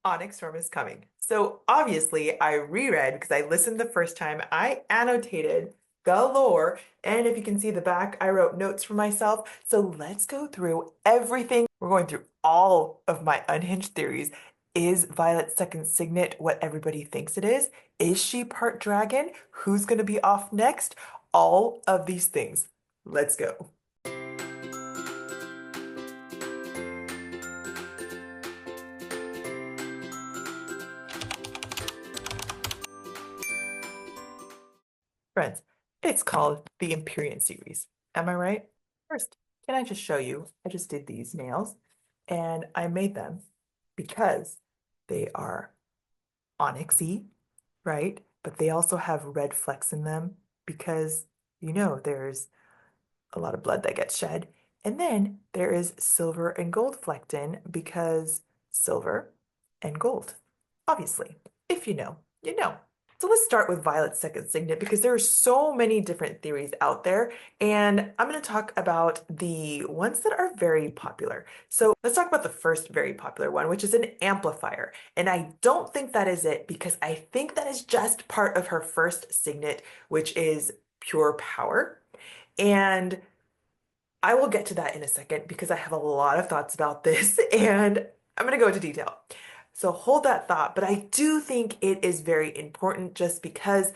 Onyx storm is coming. So obviously I reread because I listened the first time. I annotated galore. And if you can see the back, I wrote notes for myself. So let's go through everything. We're going through all of my unhinged theories. Is Violet's second signet what everybody thinks it is? Is she part dragon? Who's going to be off next? All of these things. Let's go. Friends, it's called the Empyrean series. Am I right? First, can I just show you? I just did these nails and I made them because they are onyxy, right? But they also have red flecks in them because, there's a lot of blood that gets shed. And then there is silver and gold flecked in because silver and gold. Obviously, if you know, you know. So let's start with Violet's second signet because there are so many different theories out there, and I'm going to talk about the ones that are very popular. So let's talk about the first very popular one, which is an amplifier. And I don't think that is it because I think that is just part of her first signet, which is pure power. And I will get to that in a second because I have a lot of thoughts about this and I'm going to go into detail. So hold that thought, but I do think it is very important just because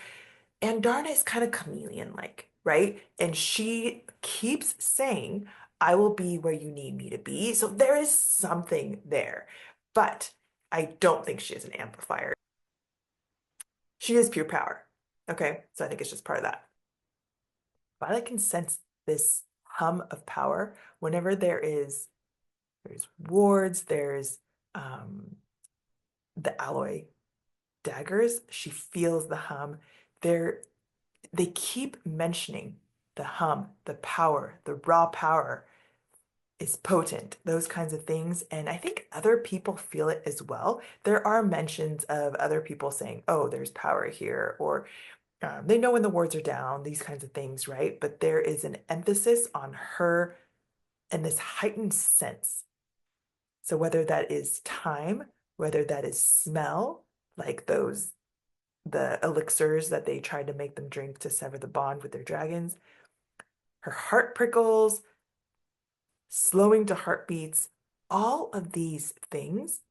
Andarna is kind of chameleon-like, right? And she keeps saying, I will be where you need me to be. So there is something there, but I don't think she is an amplifier. She is pure power. Okay, so I think it's just part of that. Violet can sense this hum of power whenever there's wards, there's um, the alloy daggers. She feels the hum. They're they keep mentioning the hum, the power, the raw power is potent, those kinds of things. And I think other people feel it as well. There are mentions of other people saying, oh, there's power here, or they know when the wards are down, these kinds of things, right? But there is an emphasis on her and this heightened sense. So whether that is time, whether that is smell, like the elixirs that they tried to make them drink to sever the bond with their dragons, her heart prickles, slowing to heartbeats, all of these things,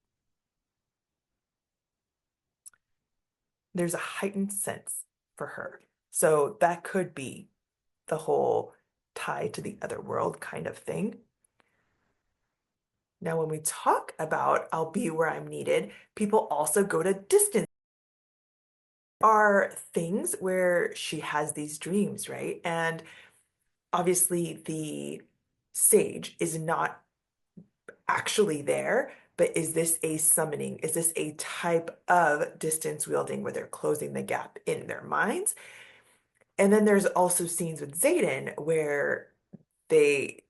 there's a heightened sense for her. So that could be the whole tie to the other world kind of thing. Now, when we talk about I'll be where I'm needed, people also go to distance. Are things where she has these dreams, right? And obviously, the sage is not actually there, but is this a summoning? Is this a type of distance wielding where they're closing the gap in their minds? And then there's also scenes with Xaden where they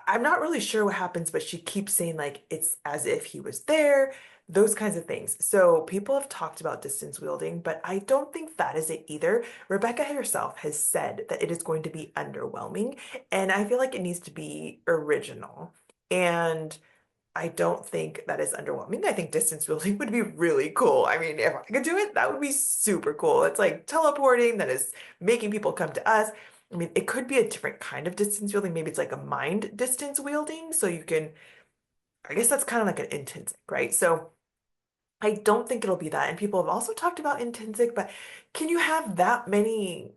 I'm not really sure what happens, but she keeps saying like it's as if he was there, those kinds of things. So people have talked about distance wielding, but I don't think that is it either. Rebecca herself has said that it is going to be underwhelming, and I feel like it needs to be original. And I don't think that is underwhelming. I think distance wielding would be really cool. I mean, if I could do it, that would be super cool. It's like teleporting that is making people come to us. I mean, it could be a different kind of distance wielding. Maybe it's like a mind distance wielding. So you can, I guess that's kind of like an intrinsic, right? So I don't think it'll be that. And people have also talked about intrinsic, but can you have that many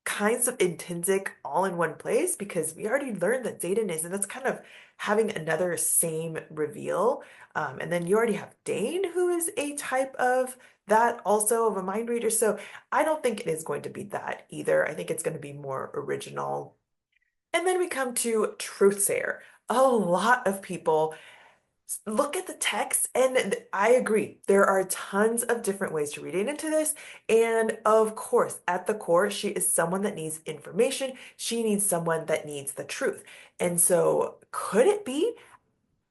kinds of intrinsic all in one place? Because we already learned that Xaden is, and that's kind of having another same reveal. And then you already have Dane, who is a type of that also of a mind reader. So I don't think it is going to be that either. I think it's going to be more original. And then we come to Truthsayer. A lot of people look at the text, and I agree. There are tons of different ways to reading into this. And of course, at the core, she is someone that needs information. She needs someone that needs the truth. And so, could it be?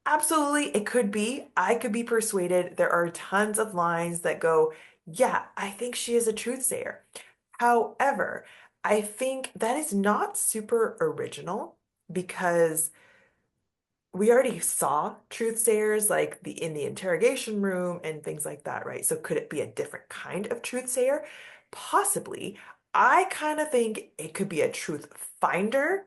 Absolutely, it could be. I could be persuaded. There are tons of lines that go, yeah, I think she is a truth sayer. However, I think that is not super original because we already saw truth sayers like the in the interrogation room and things like that, right? So could it be a different kind of truth sayer? Possibly. I kind of think it could be a truth finder,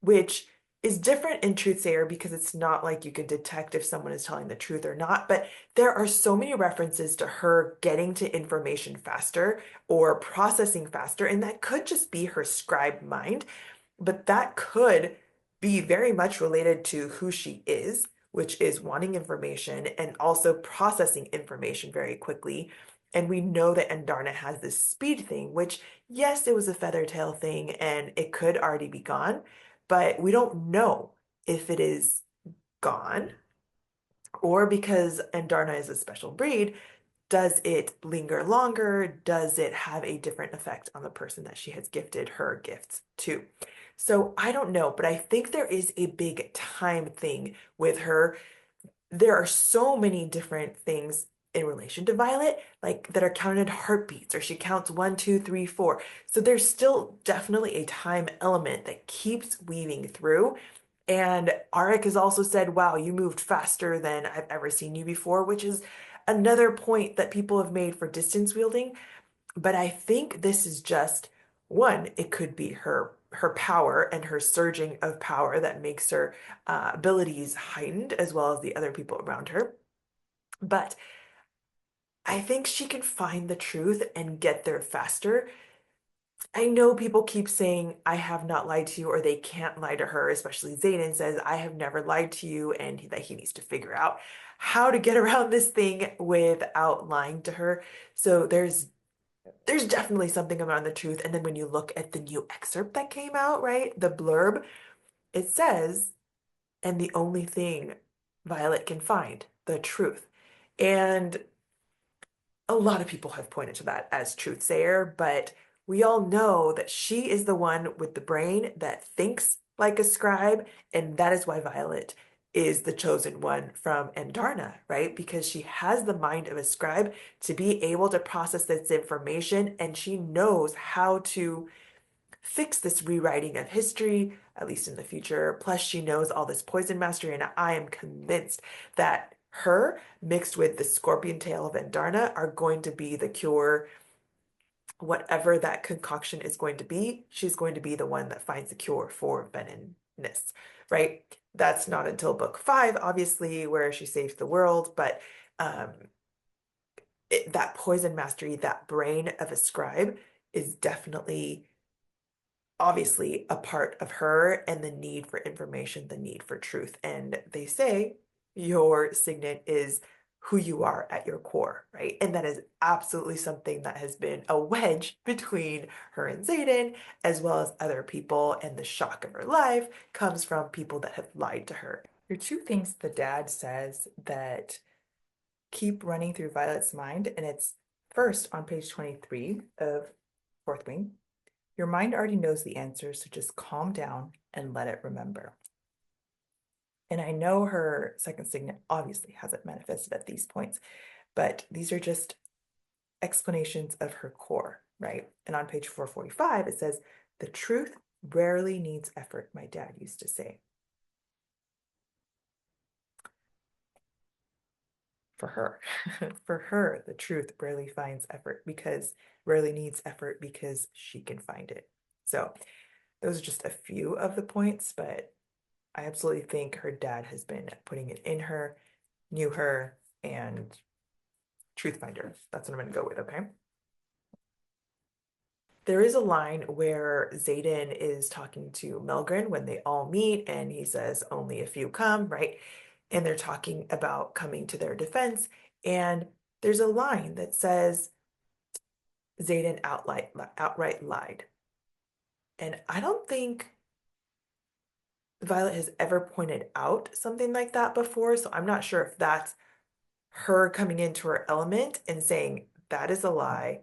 which is different in truth sayer because it's not like you can detect if someone is telling the truth or not. But there are so many references to her getting to information faster or processing faster, and that could just be her scribe mind, but that could be very much related to who she is, which is wanting information and also processing information very quickly. And we know that Andarna has this speed thing, which, yes, it was a feather tail thing and it could already be gone, but we don't know if it is gone or because Andarna is a special breed, does it linger longer? Does it have a different effect on the person that she has gifted her gifts to? So I don't know, but I think there is a big time thing with her. There are so many different things in relation to Violet, like that are counted heartbeats, or she counts 1, 2, 3, 4. So there's still definitely a time element that keeps weaving through. And Arik has also said, wow, you moved faster than I've ever seen you before, which is another point that people have made for distance wielding. But I think this is just one, it could be her power and her surging of power that makes her abilities heightened as well as the other people around her. But I think she can find the truth and get there faster. I know people keep saying, I have not lied to you, or they can't lie to her, especially Zayden says, I have never lied to you, and that he needs to figure out how to get around this thing without lying to her. So there's definitely something around the truth. And then when you look at the new excerpt that came out, right, the blurb, it says, and the only thing Violet can find, the truth. And a lot of people have pointed to that as truth sayer, but we all know that she is the one with the brain that thinks like a scribe, and that is why Violet is the chosen one from Andarna, right? Because she has the mind of a scribe to be able to process this information, and she knows how to fix this rewriting of history, at least in the future. Plus, she knows all this poison mastery, and I am convinced that her mixed with the scorpion tail of Andarna are going to be the cure. Whatever that concoction is going to be, she's going to be the one that finds the cure for venenousness, right? That's not until book 5, obviously, where she saves the world, but um, that poison mastery, that brain of a scribe, is definitely obviously a part of her and the need for information, the need for truth. And they say your signet is who you are at your core, right? And that is absolutely something that has been a wedge between her and Zayden, as well as other people. And the shock of her life comes from people that have lied to her. There are two things the dad says that keep running through Violet's mind, and it's first on page 23 of Fourth Wing. Your mind already knows the answer, so just calm down and let it remember. And I know her second signet obviously hasn't manifested at these points, but these are just explanations of her core, right? And on page 445, it says, the truth rarely needs effort, my dad used to say. For her, for her, the truth rarely finds effort because rarely needs effort because she can find it. So those are just a few of the points, but I absolutely think her dad has been putting it in her, knew her, and truth finder. That's what I'm going to go with, okay? There is a line where Xaden is talking to Melgren when they all meet, and he says, only a few come, right? And they're talking about coming to their defense. And there's a line that says, Xaden outright lied. And I don't think Violet has ever pointed out something like that before, so I'm not sure if that's her coming into her element and saying that is a lie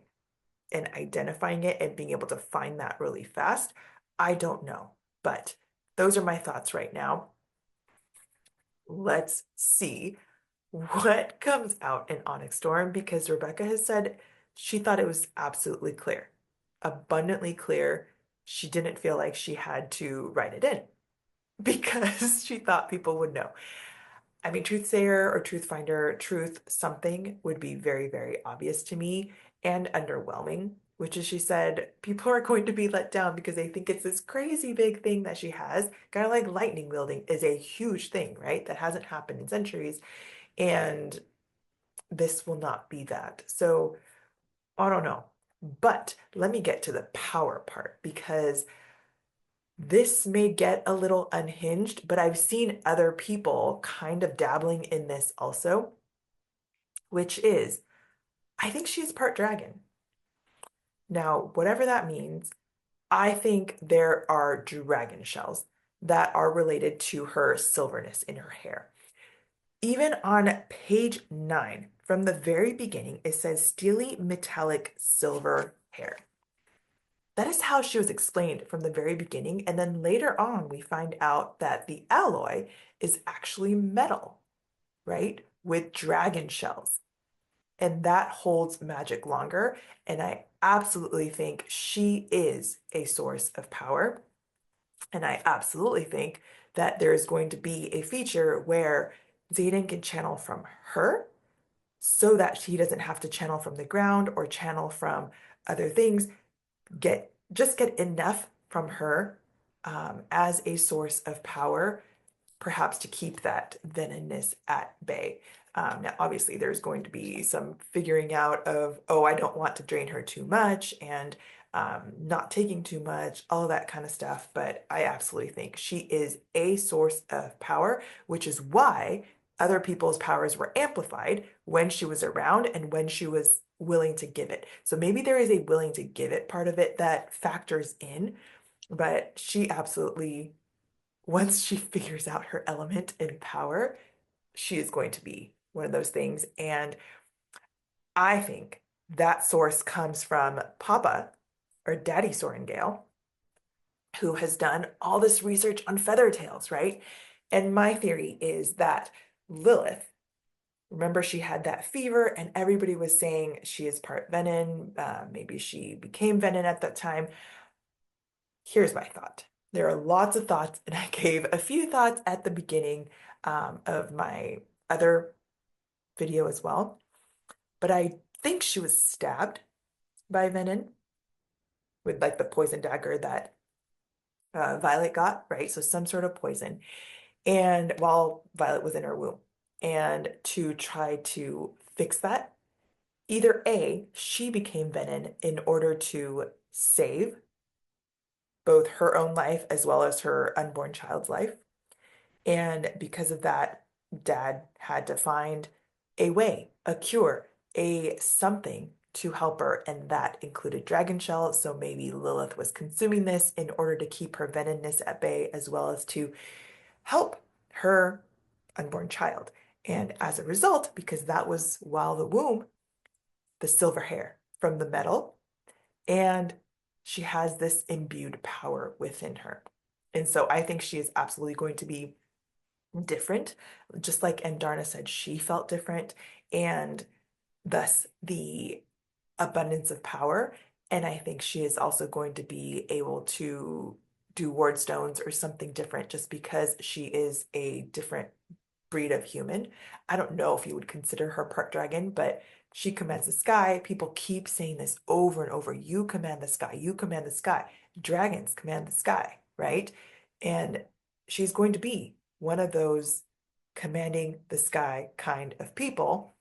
and identifying it and being able to find that really fast. I don't know, but those are my thoughts right now. Let's see what comes out in Onyx Storm because Rebecca has said she thought it was absolutely clear, abundantly clear. She didn't feel like she had to write it in. because she thought people would know. I mean, truth sayer or truth finder, truth something would be very, very obvious to me and underwhelming, which is she said people are going to be let down because they think it's this crazy big thing that she has. Kind of like lightning wielding is a huge thing, right? That hasn't happened in centuries. And this will not be that. So I don't know. But let me get to the power part because this may get a little unhinged, but I've seen other people kind of dabbling in this also, which is I think she's part dragon. Now, whatever that means, I think there are dragon shells that are related to her silverness in her hair. Even on page 9, from the very beginning, it says steely metallic silver hair. That is how she was explained from the very beginning. And then later on, we find out that the alloy is actually metal, right? With dragon shells. And that holds magic longer. And I absolutely think she is a source of power. And I absolutely think that there's going to be a feature where Xaden can channel from her so that she doesn't have to channel from the ground or channel from other things. Get enough from her as a source of power, perhaps to keep that venomousness at bay. Now, obviously, there's going to be some figuring out of, oh, I don't want to drain her too much and not taking too much, all that kind of stuff. But I absolutely think she is a source of power, which is why other people's powers were amplified when she was around and when she was willing to give it. So maybe there is a willing to give it part of it that factors in, but she absolutely, once she figures out her element in power, she is going to be one of those things. And I think that source comes from Papa or Daddy Sorengale, who has done all this research on feather tails, right? And my theory is that Lilith, remember, she had that fever, and everybody was saying she is part venom. Maybe she became venom at that time. Here's my thought. There are lots of thoughts, and I gave a few thoughts at the beginning of my other video as well. But I think she was stabbed by venom with like the poison dagger that Violet got, right? So some sort of poison. And while Violet was in her womb. And to try to fix that, either A, she became venom in order to save both her own life as well as her unborn child's life. And because of that, Dad had to find a way, a cure, a something to help her, and that included dragon shell. So maybe Lilith was consuming this in order to keep her venomness at bay, as well as to help her unborn child. And as a result, because that was while the womb, the silver hair from the metal, and she has this imbued power within her. And so I think she is absolutely going to be different, just like Andarna said, she felt different, and thus the abundance of power. And I think she is also going to be able to do ward stones or something different just because she is a different breed of human. I don't know if you would consider her part dragon, but she commands the sky. People keep saying this over and over. You command the sky. You command the sky. Dragons command the sky, right? And she's going to be one of those commanding the sky kind of people,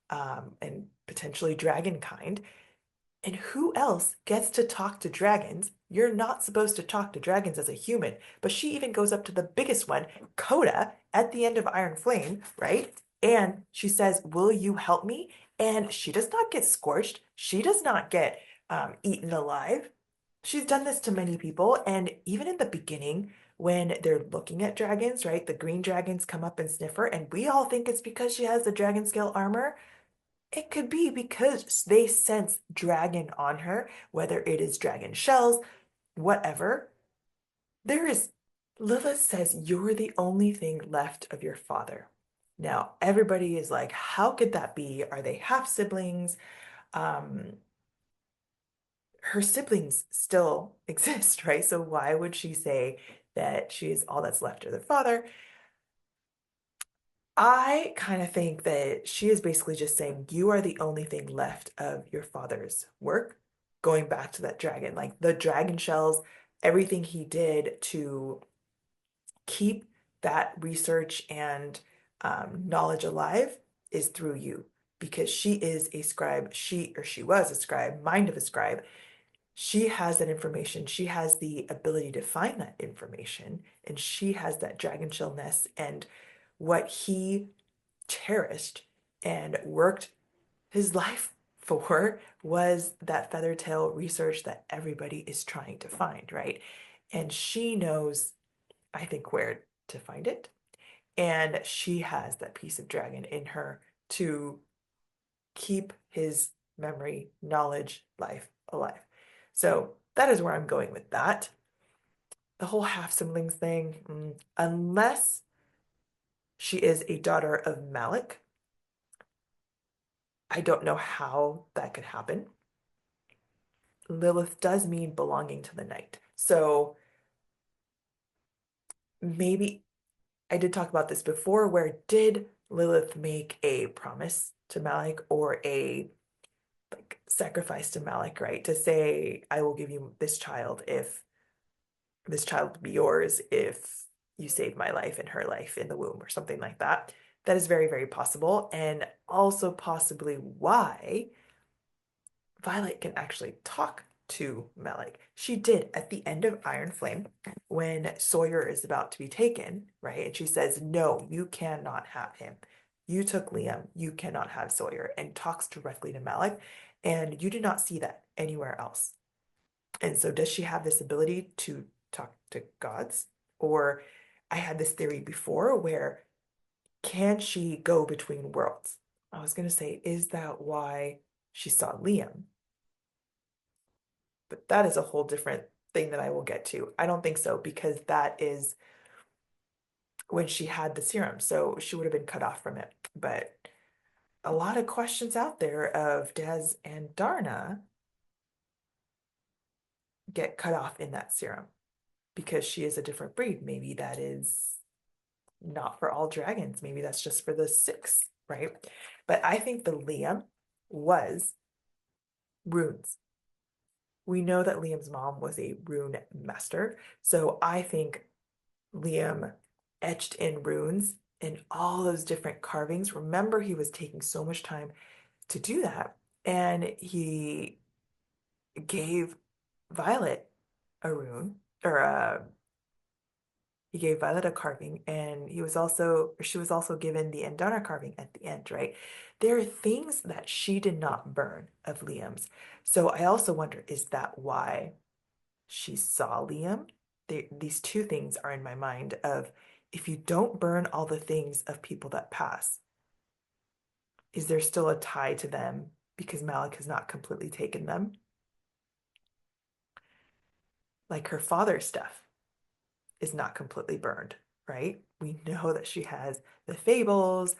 and potentially dragon kind. And who else gets to talk to dragons? You're not supposed to talk to dragons as a human, but she even goes up to the biggest one, Coda, at the end of Iron Flame, right? And she says, "Will you help me?" And she does not get scorched. She does not get eaten alive. She's done this to many people. And even in the beginning, when they're looking at dragons, right? The green dragons come up and sniff her, and we all think it's because she has the dragon scale armor. It could be because they sense dragon on her, whether it is dragon shells, whatever. There is, Lilith says, you're the only thing left of your father. Now, everybody is like, how could that be? Are they half siblings? Um, her siblings still exist, right? So why would she say that she is all that's left of their father. I kind of think that she is basically just saying, you are the only thing left of your father's work, going back to that dragon, like the dragon shells, everything he did to keep that research and knowledge alive is through you, because she is a scribe, she was a scribe, mind of a scribe. She has that information. She has the ability to find that information, and she has that dragon shell nest and what he cherished and worked his life for was that feather tail research that everybody is trying to find, right? And she knows, I think, where to find it. And she has that piece of dragon in her to keep his memory, knowledge, life alive. So that is where I'm going with that. The whole half siblings thing, unless she is a daughter of Malik, I don't know how that could happen. Lilith does mean belonging to the night. So maybe I did talk about this before, where did Lilith make a promise to Malik or a like sacrifice to Malik, right? To say, I will give you this child if this child will be yours if you save my life and her life in the womb or something like that. That is very, very possible. And also possibly why Violet can actually talk to Malik. She did at the end of Iron Flame when Sawyer is about to be taken, right? And she says, no, you cannot have him. You took Liam, you cannot have Sawyer, and talks directly to Malik. And you do not see that anywhere else. And so does she have this ability to talk to gods? Or I had this theory before where can she go between worlds? I was going to say, is that why she saw Liam? But that is a whole different thing that I will get to. I don't think so, because that is when she had the serum. So she would have been cut off from it. But a lot of questions out there of Des and Darna get cut off in that serum because she is a different breed. Maybe that is not for all dragons. Maybe that's just for the 6, right? But I think the Liam was runes. We know that Liam's mom was a rune master. So I think Liam etched in runes and all those different carvings. Remember, he was taking so much time to do that. And he gave Violet a rune, or he gave Violet a carving, and she was also given the Endana carving at the end, right? There are things that she did not burn of Liam's. So I also wonder, is that why she saw Liam? These two things are in my mind of, if you don't burn all the things of people that pass, is there still a tie to them because Malik has not completely taken them? Like her father's stuff is not completely burned, right? We know that she has the fables,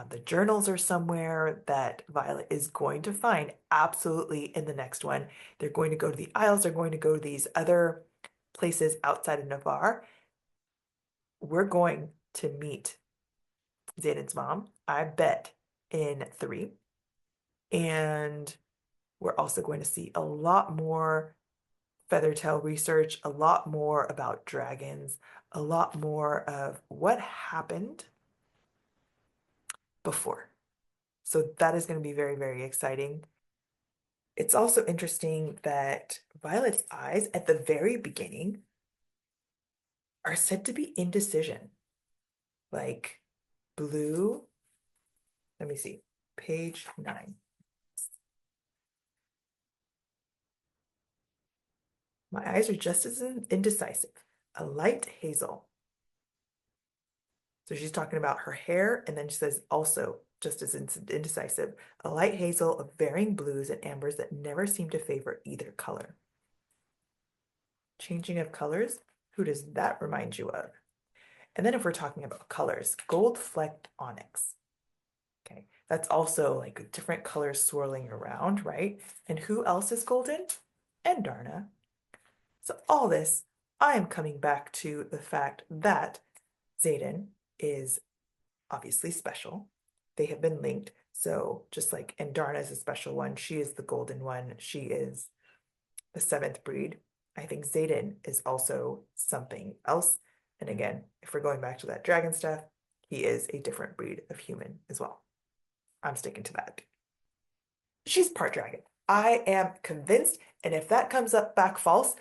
the journals are somewhere that Violet is going to find absolutely in the next one. They're going to go to the Isles, they're going to go to these other places outside of Navarre. We're going to meet Xanad's mom, I bet, in 3. And we're also going to see a lot more Feathertail research, a lot more about dragons, a lot more of what happened before. So that is going to be very, very exciting. It's also interesting that Violet's eyes at the very beginning are said to be indecision. Like blue, let me see, page 9. My eyes are just as indecisive, a light hazel. So she's talking about her hair, and then she says also just as indecisive, a light hazel of varying blues and ambers that never seem to favor either color. Changing of colors, who does that remind you of? And then if we're talking about colors, gold flecked onyx. Okay, that's also like different colors swirling around, right? And who else is golden? And Darna. So all this I am coming back to the fact that Xaden is obviously special. They have been linked. So just like Andarna is a special one, she is the golden one. She is the seventh breed. I think Xaden is also something else. And again, if we're going back to that dragon stuff, he is a different breed of human as well. I'm sticking to that. She's part dragon. I am convinced. And if that comes up back false,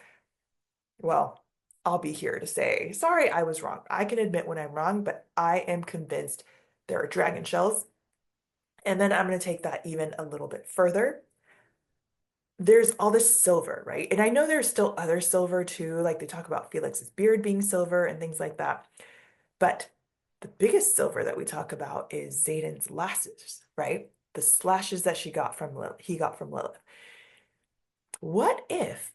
well, I'll be here to say, sorry, I was wrong. I can admit when I'm wrong, but I am convinced there are dragon shells. And then I'm going to take that even a little bit further. There's all this silver, right? And I know there's still other silver too, like they talk about Felix's beard being silver and things like that. But the biggest silver that we talk about is Xaden's lashes, right? The slashes that he got from Lilith. What if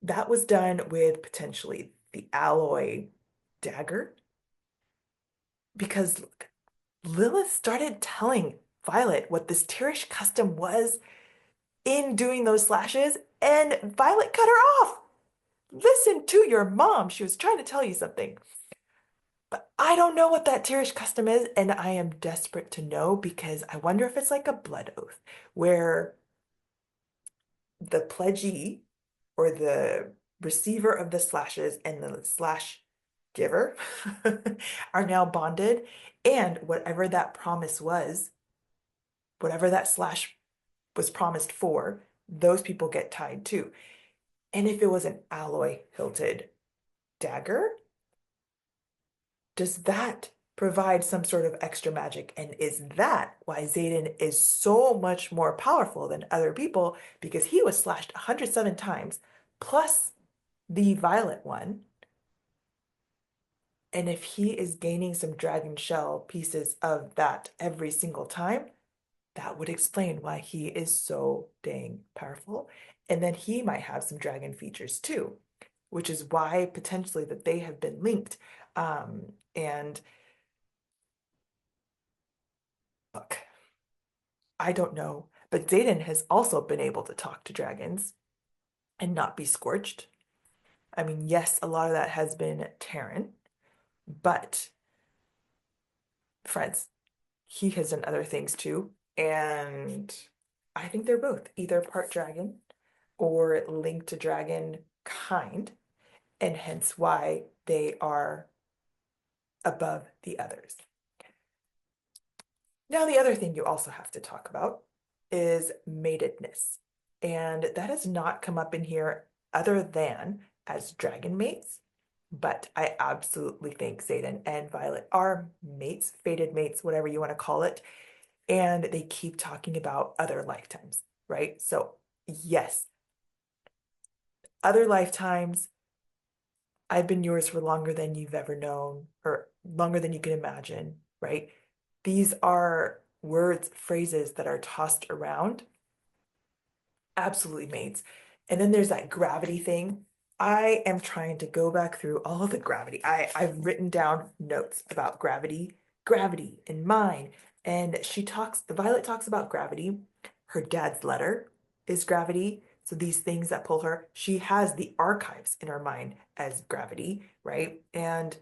that was done with potentially the alloy dagger? Because look, Lilith started telling Violet what this Tirish custom was in doing those slashes, and Violet cut her off. Listen to your mom. She was trying to tell you something. But I don't know what that Tirish custom is, and I am desperate to know because I wonder if it's like a blood oath where the pledgee or the receiver of the slashes and the slash giver are now bonded, and whatever that promise was, whatever that slash was promised for, those people get tied too. And if it was an alloy hilted dagger, does that provide some sort of extra magic? And is that why Xaden is so much more powerful than other people? Because he was slashed 107 times, plus the violet one. And if he is gaining some dragon shell pieces of that every single time, that would explain why he is so dang powerful. And then he might have some dragon features too, which is why potentially that they have been linked. And look, I don't know, but Xaden has also been able to talk to dragons and not be scorched. I mean, yes, a lot of that has been Terran, but friends, he has done other things too. And I think they're both either part dragon or linked to dragon kind, and hence why they are above the others. Now, the other thing you also have to talk about is matedness. And that has not come up in here other than as dragon mates, but I absolutely think Xaden and Violet are mates, fated mates, whatever you want to call it. And they keep talking about other lifetimes, right? So, yes, other lifetimes, I've been yours for longer than you've ever known, or longer than you can imagine, right? These are words, phrases that are tossed around. Absolutely mates. And then there's that gravity thing. I am trying to go back through all of the gravity. I've written down notes about gravity in mine. And the Violet talks about gravity. Her dad's letter is gravity. So these things that pull her, she has the archives in her mind as gravity, right? And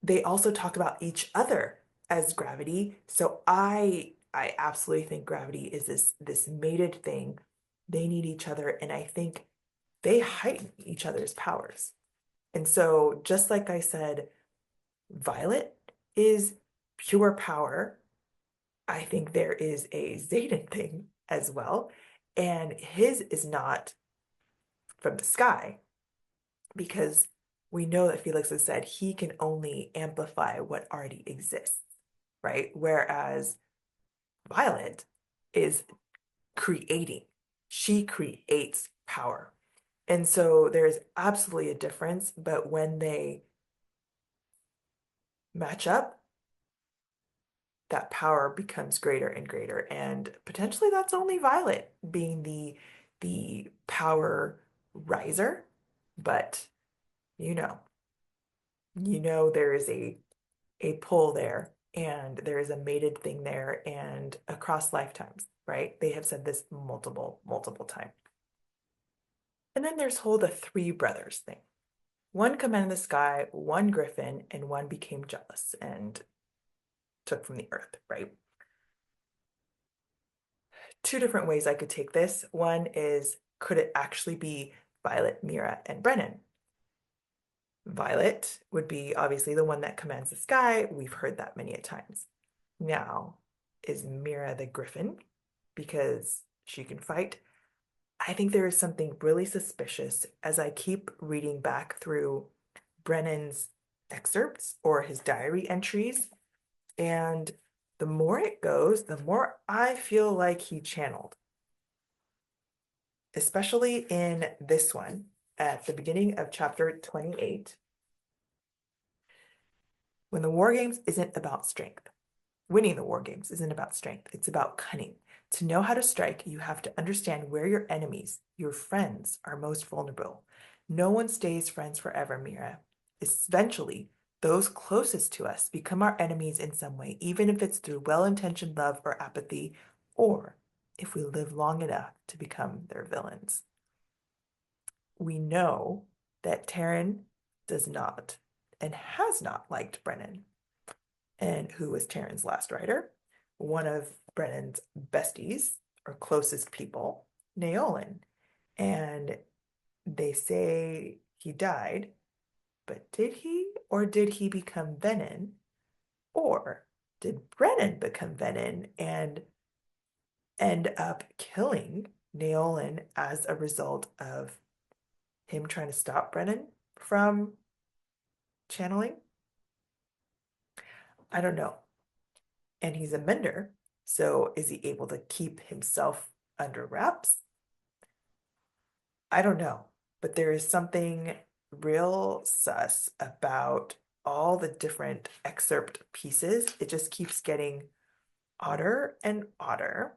they also talk about each other as gravity. So I absolutely think gravity is this mated thing. They need each other, and I think they heighten each other's powers. And so just like I said, Violet is pure power. I think there is a Xaden thing as well. And his is not from the sky, because we know that Felix has said he can only amplify what already exists, right? Whereas Violet is creating, she creates power. And so there's absolutely a difference, but when they match up, that power becomes greater and greater. And potentially that's only Violet being the power riser, but you know, there is a pull there, and there is a mated thing there, and across lifetimes, right? They have said this multiple times. And then there's whole the three brothers thing. One commanded the sky, one griffin, and one became jealous and took from the earth, right? Two different ways I could take this. One is, could it actually be Violet, Mira, and Brennan? Violet would be obviously the one that commands the sky. We've heard that many a times. Now, is Mira the griffin because she can fight? I think there is something really suspicious as I keep reading back through Brennan's excerpts or his diary entries. And the more it goes, the more I feel like he channeled, especially in this one at the beginning of chapter 28, when the war games isn't about strength. Winning the war games isn't about strength, it's about cunning. To know how to strike, you have to understand where your enemies, your friends, are most vulnerable. No one stays friends forever, Mira. Eventually, those closest to us become our enemies in some way, even if it's through well-intentioned love or apathy, or if we live long enough to become their villains. We know that Taryn does not and has not liked Brennan, and who was Taryn's last writer, one of Brennan's besties or closest people, Naolin. And they say he died, but did he or did he become Venin? Or did Brennan become Venin and end up killing Naolin as a result of him trying to stop Brennan from channeling? I don't know. And he's a mender, so is he able to keep himself under wraps? I don't know, but there is something real sus about all the different excerpt pieces. It just keeps getting odder and odder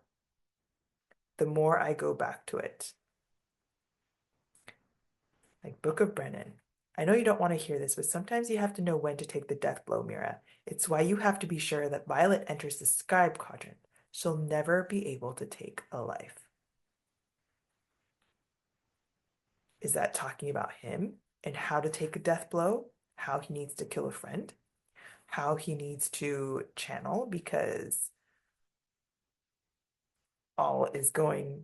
the more I go back to it. Like Book of Brennan. I know you don't want to hear this, but sometimes you have to know when to take the death blow, Mira. It's why you have to be sure that Violet enters the sky quadrant. She'll never be able to take a life. Is that talking about him and how to take a death blow? How he needs to kill a friend? How he needs to channel because all is going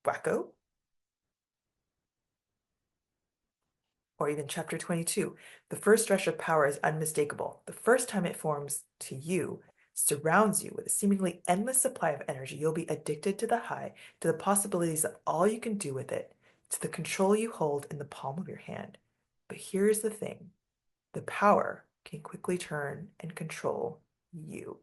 wacko? Or even chapter 22, the first rush of power is unmistakable. The first time it forms to you, surrounds you with a seemingly endless supply of energy, you'll be addicted to the high, to the possibilities of all you can do with it, to the control you hold in the palm of your hand. But here's the thing, the power can quickly turn and control you.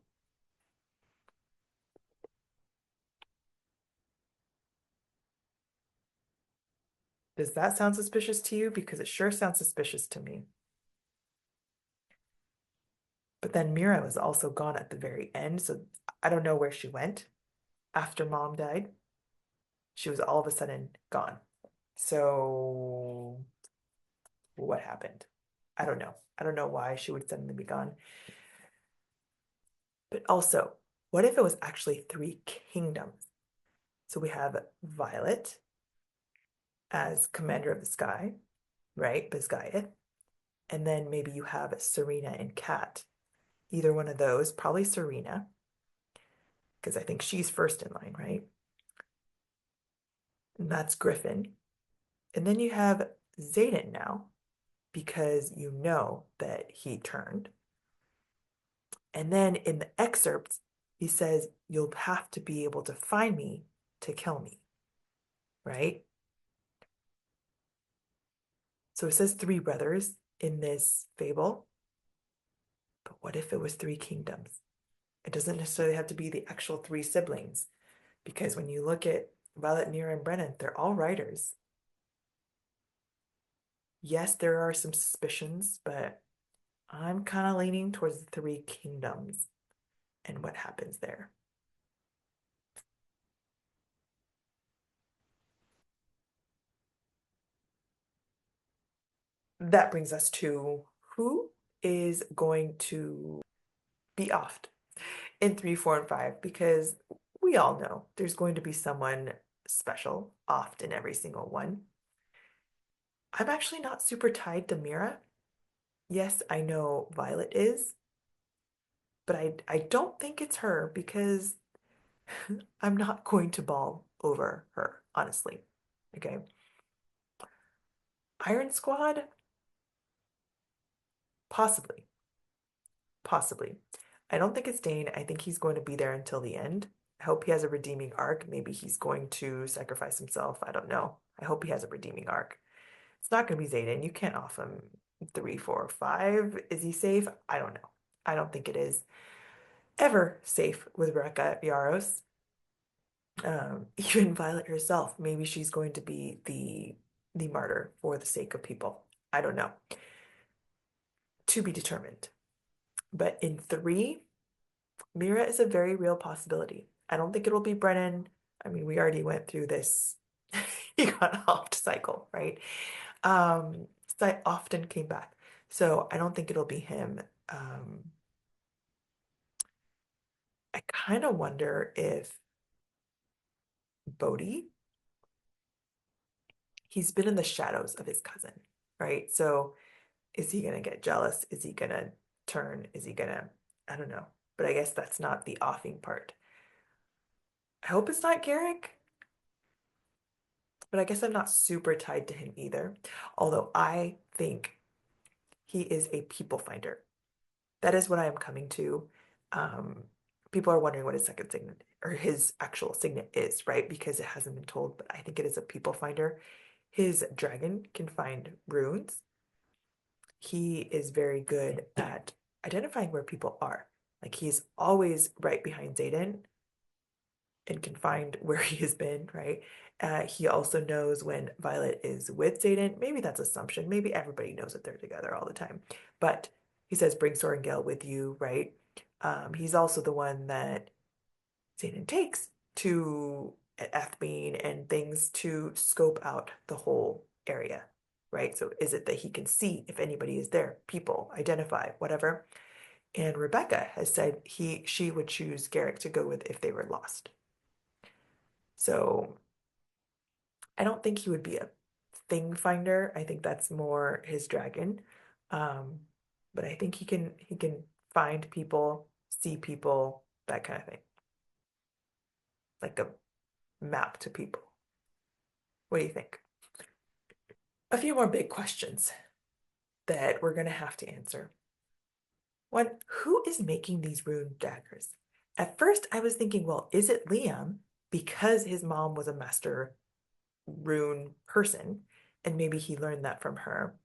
Does that sound suspicious to you? Because it sure sounds suspicious to me. But then Mira was also gone at the very end, so I don't know where she went after mom died. She was all of a sudden gone. So what happened? I don't know. I don't know why she would suddenly be gone. But also, what if it was actually three kingdoms? So we have Violet as commander of the sky, right? Bisgayeth. And then maybe you have Serena and Kat. Either one of those, probably Serena, because I think she's first in line, right? And that's Griffin. And then you have Zayden now, because you know that he turned. And then in the excerpts, he says, you'll have to be able to find me to kill me, right? So it says three brothers in this fable, but what if it was three kingdoms? It doesn't necessarily have to be the actual three siblings, because when you look at Violet, Mira, and Brennan, they're all writers. Yes, there are some suspicions, but I'm kind of leaning towards the three kingdoms and what happens there. That brings us to who is going to be offed in 3, 4, and 5, because we all know there's going to be someone special, often every single one. I'm actually not super tied to Mira. Yes, I know Violet is, but I don't think it's her because I'm not going to ball over her, honestly. Okay. Iron Squad, possibly. Possibly. I don't think it's Dane. I think he's going to be there until the end. I hope he has a redeeming arc. Maybe he's going to sacrifice himself. I don't know. I hope he has a redeeming arc. It's not going to be Zayden. You can't off him 3, 4, 5. Is he safe? I don't know. I don't think it is ever safe with Rekka Yaros. Even Violet herself, maybe she's going to be the martyr for the sake of people. I don't know. To be determined. But in 3, Mira is a very real possibility. I don't think it'll be Brennan. I mean, we already went through this. He got off cycle, right? So I often came back. So I don't think it'll be him. I kind of wonder if Bodhi, he's been in the shadows of his cousin, right? So is he gonna get jealous? Is he gonna turn? Is he gonna, I don't know. But I guess that's not the offing part. I hope it's not Garrick, but I guess I'm not super tied to him either. Although I think he is a people finder. That is what I am coming to. Um, People are wondering what his second signet or his actual signet is, right? Because it hasn't been told, but I think it is a people finder. His dragon can find runes. He is very good at identifying where people are. Like he's always right behind Zayden and can find where he has been, right? He also knows when Violet is with Zayden. Maybe that's assumption. Maybe everybody knows that they're together all the time. But he says, bring Sorengale with you, right? He's also the one that Zayden takes to Athmine and things to scope out the whole area, right? So is it that he can see if anybody is there, people, identify, whatever? And Rebecca has said she would choose Garrick to go with if they were lost. So I don't think he would be a thing finder. I think that's more his dragon. Um, but I think he can find people, see people, that kind of thing. Like a map to people. What do you think? A few more big questions that we're gonna have to answer. One, who is making these rune daggers? At first, I was thinking, well, is it Liam because his mom was a master rune person, and maybe he learned that from her,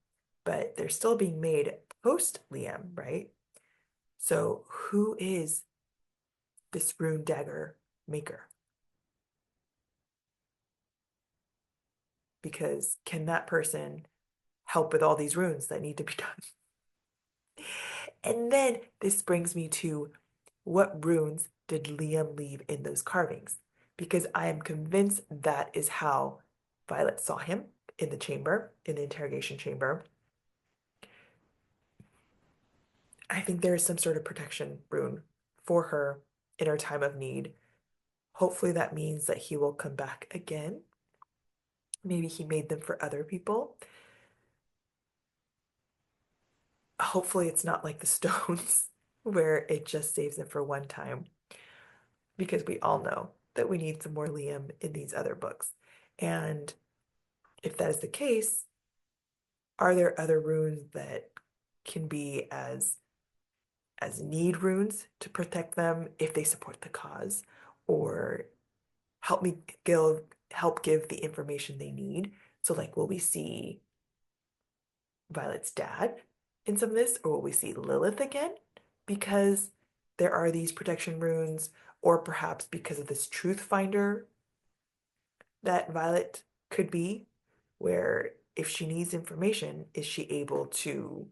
but they're still being made post Liam, right? So who is this rune dagger maker? Because can that person help with all these runes that need to be done? And then this brings me to what runes did Liam leave in those carvings? Because I am convinced that is how Violet saw him in the chamber, in the interrogation chamber. I think there is some sort of protection rune for her in her time of need. Hopefully, that means that he will come back again. Maybe he made them for other people. Hopefully, it's not like the stones where it just saves them for one time, because we all know that we need some more Liam in these other books. And if that is the case, are there other runes that can be as need runes to protect them if they support the cause, or help me help give the information they need? So like, will we see Violet's dad in some of this, or will we see Lilith again? Because there are these protection runes, or perhaps because of this truth finder that Violet could be, where if she needs information, is she able to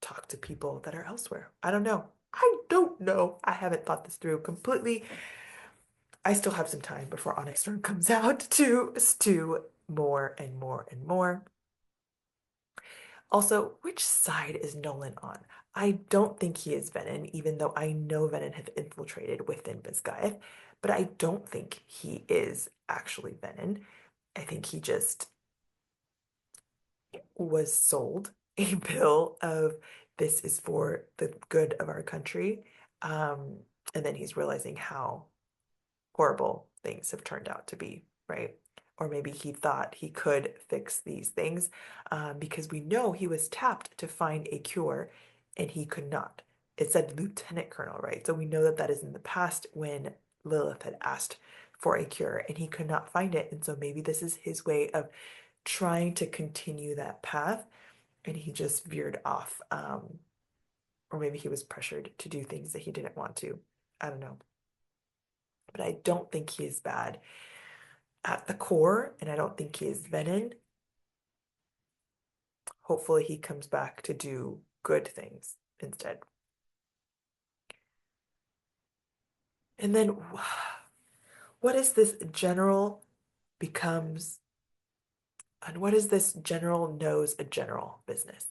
talk to people that are elsewhere? I don't know. I don't know. I haven't thought this through completely. I still have some time before Onyx Storm comes out to stew more and more and more. Also, which side is Nolan on? I don't think he is Venom, even though I know Venom have infiltrated within Bisguyeth, but I don't think he is actually Venom. I think he just was sold a bill of this is for the good of our country. Um, and then he's realizing how horrible things have turned out to be, right? Or maybe he thought he could fix these things because we know he was tapped to find a cure and he could not. It said lieutenant colonel, right? So we know that that is in the past when Lilith had asked for a cure and he could not find it. And so maybe this is his way of trying to continue that path and he just veered off. Or maybe he was pressured to do things that he didn't want to. I don't know. But I don't think he is bad at the core, and I don't think he is Venom. Hopefully, he comes back to do good things instead. And then, what is this general becomes, and what is this general knows a general business?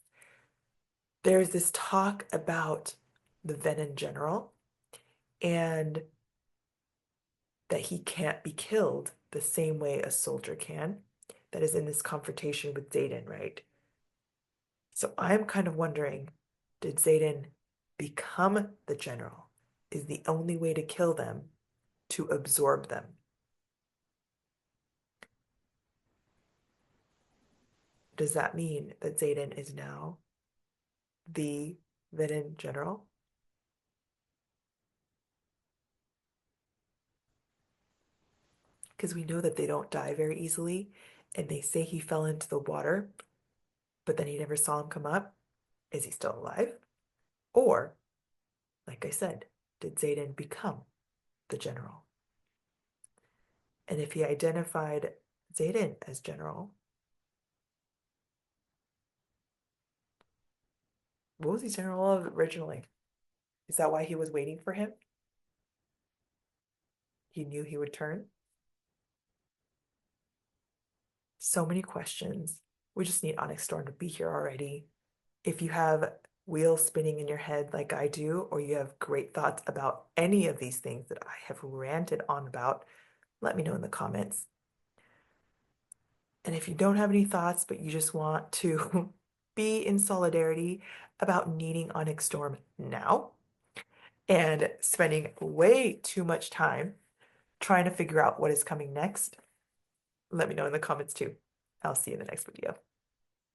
There's this talk about the Venom general and that he can't be killed the same way a soldier can. That is in this confrontation with Zayden, right? So I'm kind of wondering, did Zayden become the general? Is the only way to kill them to absorb them? Does that mean that Zayden is now the villain general? Because we know that they don't die very easily, and they say he fell into the water, but then he never saw him come up. Is he still alive? Or, like I said, did Zayden become the general? And if he identified Zayden as general, what was he general of originally? Is that why he was waiting for him? He knew he would turn? So many questions. We just need Onyx Storm to be here already. If you have wheels spinning in your head like I do, or you have great thoughts about any of these things that I have ranted on about, let me know in the comments. And if you don't have any thoughts, but you just want to be in solidarity about needing Onyx Storm now and spending way too much time trying to figure out what is coming next, let me know in the comments too. I'll see you in the next video.